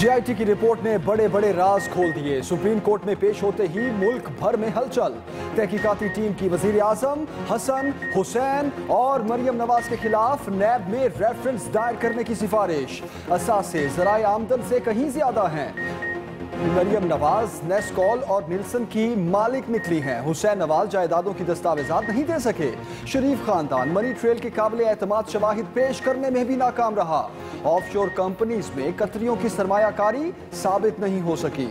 GIT की report ने बड़े बड़े राज खोल दिए। सुप्रीम कोर्ट में पेश होते ही मुल्क भर में हलचल। तहकीकाती टीम की वजीर आजम, हसन, हुसैन और मरियम नवाज के खिलाफ नैब में रेफरेंस दायर करने की सिफारिश। असासे ज़राए आमदन से कहीं ज्यादा हैं। मरियम नवाज नेस्कॉल और निल्सन की मालिक निकली हैं। हुसैन नवाज जायदादों की दस्तावेजात नहीं दे सके। शरीफ खानदान मनी ट्रेल के काबिल एतमाद शवाहिद पेश करने में भी नाकाम रहा। ऑफशोर कंपनीज में कतरियों की सरमायाकारी साबित नहीं हो सकी।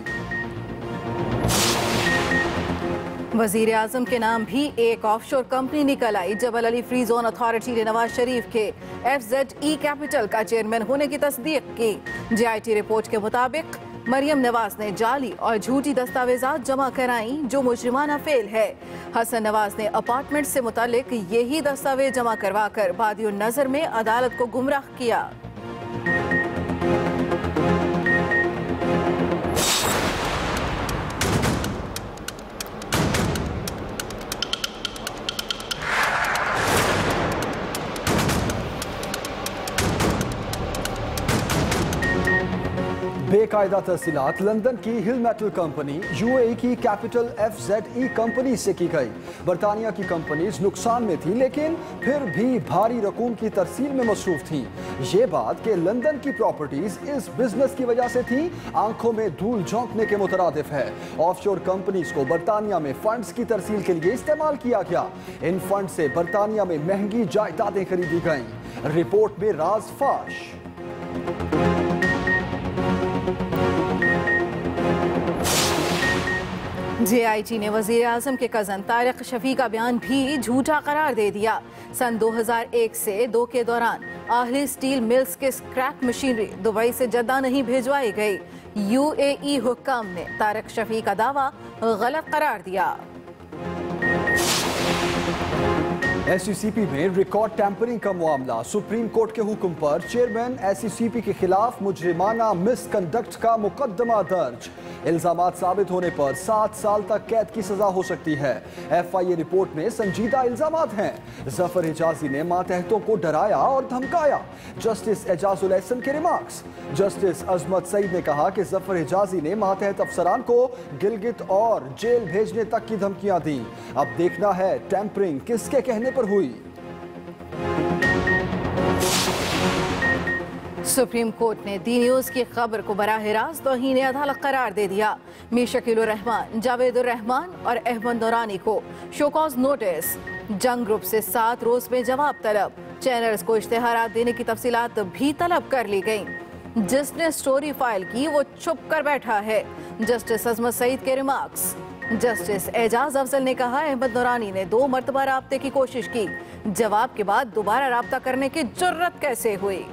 वजीर आजम के नाम भी एक ऑफशोर कंपनी निकल आई। जबल अली फ्री जोन अथॉरिटी ने नवाज शरीफ के FZE कैपिटल का चेयरमैन होने की तस्दीक की। जीआईटी रिपोर्ट के मुताबिक मरियम नवाज ने जाली और झूठी दस्तावेजात जमा कराई जो मुजरिमाना फेल है। हसन नवाज ने अपार्टमेंट से मुतालिक यही दस्तावेज जमा करवा कर बादियों नजर में अदालत को गुमराह किया। बेकायदा तफसीलात लंदन की हिल मेटल कंपनी UAE की कैपिटल FZE कंपनी से की गई। बरतानिया की कंपनीज नुकसान में थी लेकिन फिर भी भारी रकूम की तरसील में मसरूफ थी। ये बात कि लंदन की प्रॉपर्टीज इस बिजनेस की वजह से थी आंखों में धूल झोंकने के मुतरादिफ है। ऑफशोर कंपनीज को बरतानिया में फंड्स की तरसील के लिए इस्तेमाल किया गया। इन फंड से बरतानिया में महंगी जायदादें खरीदी गईं। रिपोर्ट में राज फाश। जीआईटी ने वजीर आजम के कजन तारिक शफी का बयान भी झूठा करार दे दिया। सन 2001 से 2 के दौरान आहली स्टील मिल्स के स्क्रैप मशीनरी दुबई से जद्दा नहीं भिजवाई गई। UAE हुक्काम ने तारिक शफी का दावा गलत करार दिया। SECP में रिकॉर्ड टैंपरिंग का मामला। सुप्रीम कोर्ट के हुक्म पर चेयरमैन SECP के खिलाफ मुजरिमाना मिसकंडक्ट का मुकदमा दर्ज। इल्जामात साबित होने पर 7 साल तक कैद की सजा हो सकती है। FIA रिपोर्ट में संजीदा इल्जामात हैं। जफर हिजाजी ने मातहतों को डराया और धमकाया। जस्टिस एजाजुल एहसन के रिमार्क्स। जस्टिस अजमत सईद ने कहा कि जफर हिजाजी ने मातहत अफसरान को गिलगित और जेल भेजने तक की धमकियां दी। अब देखना है टैंपरिंग किसके कहने पर हुई। सुप्रीम कोर्ट ने दी न्यूज़ की खबर को बराह रास्त तौहीन अदालत करार दे दिया। मीर शकील रहमान, जावेदुर रहमान और अहमद नूरानी को शोकॉज नोटिस। जंग ग्रुप से 7 रोज में जवाब तलब। चैनल्स को इश्तेहारात देने की तफसीलात भी तलब कर ली गई। जिसने स्टोरी फाइल की वो छुप कर बैठा है। जस्टिस अजमत सईद के रिमार्क्स। जस्टिस एजाज अफजल ने कहा अहमद नूरानी ने 2 मरतबा राब्ते की कोशिश की। जवाब के बाद दोबारा राब्ता करने की जुर्रत कैसे हुई।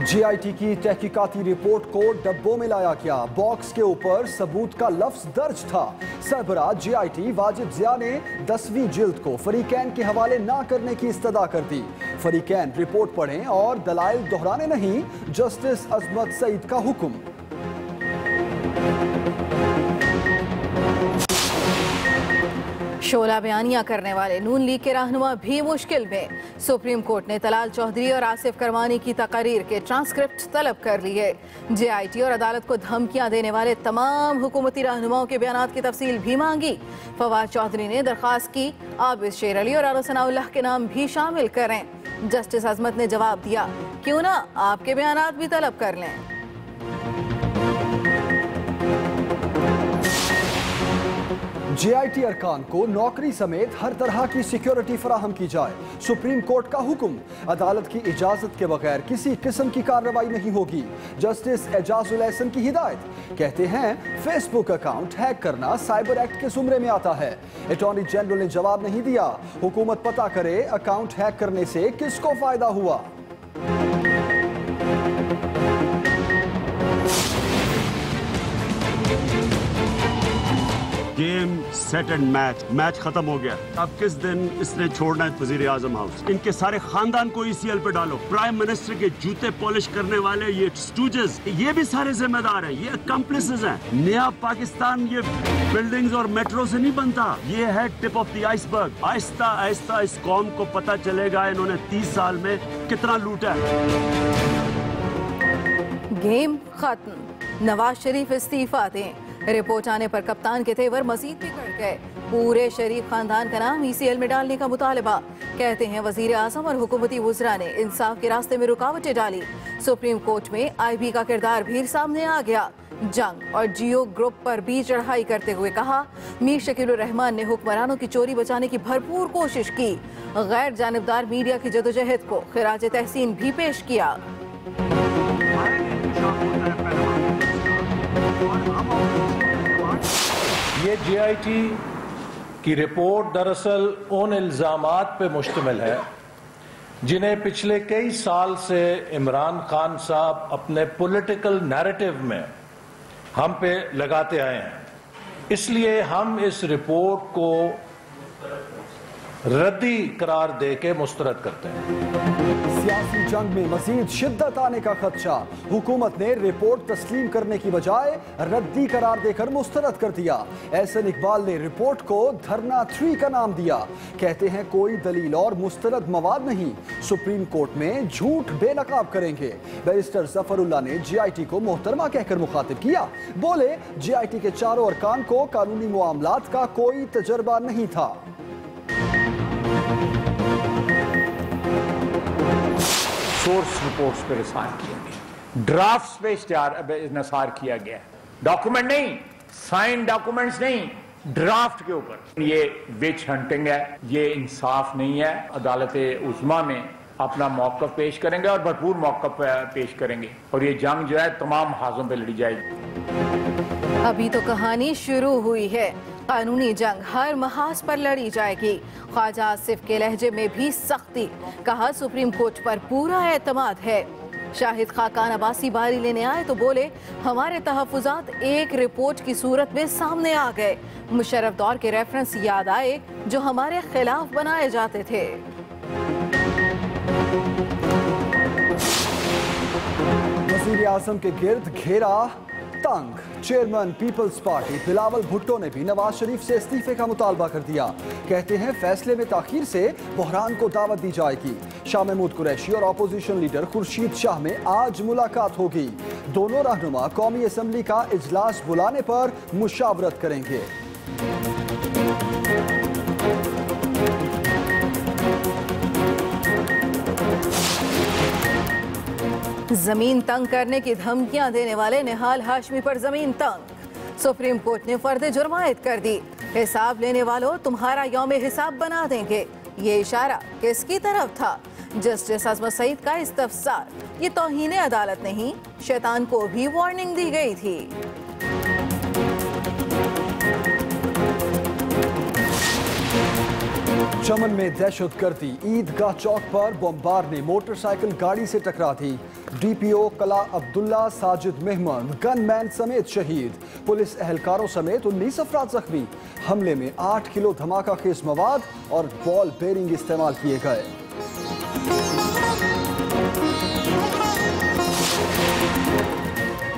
जीआईटी की तहकीकाती रिपोर्ट को डब्बों में लाया गया। बॉक्स के ऊपर सबूत का लफ्ज दर्ज था। सरबराह जीआईटी वाजिद जिया ने 10वीं जिल्द को फरीकैन के हवाले ना करने की इस्तदा कर दी। फरीकैन रिपोर्ट पढ़ें और दलाइल दोहराने नहीं, जस्टिस अजमत सईद का हुक्म। शोला बयानियां करने वाले नून लीग के रहनुमा भी मुश्किल में। सुप्रीम कोर्ट ने तलाल चौधरी और आसिफ करवानी की तकारीर के ट्रांसक्रिप्ट तलब कर लिए। जीआईटी और अदालत को धमकियां देने वाले तमाम हुकूमती रहनुमाओं के बयानात की तफसील भी मांगी। फवाद चौधरी ने दरख्वास्त की आबिद शेर अली और आला सनाउल्लाह के नाम भी शामिल करें। जस्टिस अजमत ने जवाब दिया क्यों ना आपके बयानात भी तलब कर लें। जीआईटी अरकान को नौकरी समेत हर तरह की सिक्योरिटी फराहम की जाए। सुप्रीम कोर्ट का हुक्म। अदालत की इजाजत के बगैर किसी किस्म की कार्रवाई नहीं होगी। जस्टिस एजाजुल एहसन की हिदायत। कहते हैं फेसबुक अकाउंट हैक करना साइबर एक्ट के जुमरे में आता है। अटॉर्नी जनरल ने जवाब नहीं दिया। हुकूमत पता करे अकाउंट हैक करने से किसको फायदा हुआ। गेम सेट एंड मैच खत्म हो गया। अब किस दिन इसने छोड़ना है वजीर आजम हाउस? इनके सारे खानदान को ECL पे डालो। प्राइम मिनिस्टर के जूते पॉलिश करने वाले ये स्टूजेस, ये भी सारे जिम्मेदार हैं, ये अकम्प्लिसेस हैं। नया पाकिस्तान ये बिल्डिंग्स और मेट्रो से नहीं बनता, ये है tip of the iceberg. Aahista Aahista इस कौम को पता चलेगा इन्होंने 30 साल में कितना लूटा है। गेम खत्म, नवाज शरीफ इस्तीफा दें। रिपोर्ट आने पर कप्तान के तेवर मजीद बिगड़ गए। पूरे शरीफ खानदान का नाम ECL में डालने का मुतालबा। कहते हैं वजीर आजम और हुकूमती वुज़रा ने इंसाफ के रास्ते में रुकावटें डाली। सुप्रीम कोर्ट में IB का किरदार भी सामने आ गया। जंग और जियो ग्रुप पर भी चढ़ाई करते हुए कहा, मीर शकील रहमान ने हुक्मरानों की चोरी बचाने की भरपूर कोशिश की। गैर जानिबदार मीडिया की जदोजहद को खिराज तहसीन भी पेश किया। ये GIT की रिपोर्ट दरअसल उन इल्ज़ामात पे मुश्तमिल है जिन्हें पिछले कई साल से इमरान खान साहब अपने पॉलिटिकल नैरेटिव में हम पे लगाते आए हैं। इसलिए हम इस रिपोर्ट को रद्दी करार देके मुस्तरद करते हैं। सियासी जंग में मजीद शिद्दत आने का खदशा। हुकूमत ने रिपोर्ट तस्लीम करने की बजाय रद्दी करार देकर मुस्तरद कर दिया। एहसन इकबाल ने रिपोर्ट को धरना 3 का नाम दिया। कहते हैं कोई दलील और मुस्तरद मवाद नहीं, सुप्रीम कोर्ट में झूठ बेनकाब करेंगे। बैरिस्टर जफरुल्लाह ने GIT को मोहतरमा कहकर मुखातिब किया। बोले GIT के चारों अरकान को कानूनी मामलात का कोई तजर्बा नहीं था। सोर्स रिपोर्ट्स पे रिसार किया गया, ड्राफ्ट्स पे निसार किया गया, डॉक्यूमेंट नहीं, साइन डॉक्यूमेंट्स नहीं, ड्राफ्ट के ऊपर। ये विच हंटिंग है, ये इंसाफ नहीं है। अदालत उस्मा में अपना मौक़िफ़ पेश करेंगे और भरपूर मौक़िफ़ पेश करेंगे और ये जंग जो है तमाम हाथों पे लड़ी जाएगी। अभी तो कहानी शुरू हुई है। कानूनी जंग हर महाज पर लड़ी जाएगी। ख्वाजा आसिफ के लहजे में भी सख्ती। कहा सुप्रीम कोर्ट पर पूरा एतमाद है। शाहिद खाकान अब्बासी बारी लेने आए तो बोले हमारे तहफ़्फ़ुज़ात एक रिपोर्ट की सूरत में सामने आ गए। मुशर्रफ दौर के रेफरेंस याद आए जो हमारे खिलाफ बनाए जाते थे। वज़ीर आज़म के गिर्द घेरा तंग। Chairman Peoples Party Bilawal Bhutto ने भी नवाज शरीफ से इस्तीफे का मुतालबा कर दिया। कहते हैं फैसले में ताखीर से बहरान को दावत दी जाएगी। शाह महमूद कुरैशी और अपोजिशन लीडर खुर्शीद शाह में आज मुलाकात होगी। दोनों रहनुमा कौमी असम्बली का इजलास बुलाने पर मुशावरत करेंगे। जमीन तंग करने की धमकियां देने वाले निहाल हाशमी पर जमीन तंग। सुप्रीम कोर्ट ने फर्द जुर्मायत कर दी। हिसाब लेने वालों तुम्हारा यौम हिसाब बना देंगे। ये इशारा किसकी तरफ था? जस्टिस अजमत सईद का इस्तफसार। ये तौहीन अदालत नहीं, शैतान को भी वार्निंग दी गई थी। चमन में दहशतगर्दी। ईदगाह चौक पर बमबार ने मोटरसाइकिल गाड़ी से टकरा दी। DPO कला अब्दुल्ला, साजिद मेहमान, गनमैन समेत शहीद। पुलिस एहलकारों समेत 19 अफराद जख्मी। हमले में 8 किलो धमाका खेज मवाद और बॉल बेरिंग इस्तेमाल किए गए।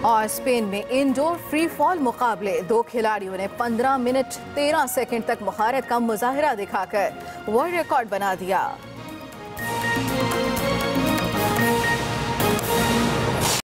और स्पेन में इंडोर फ्री फॉल मुकाबले 2 खिलाड़ियों ने 15 मिनट 13 सेकंड तक महारत का मुजाहिरा दिखाकर वर्ल्ड रिकॉर्ड बना दिया।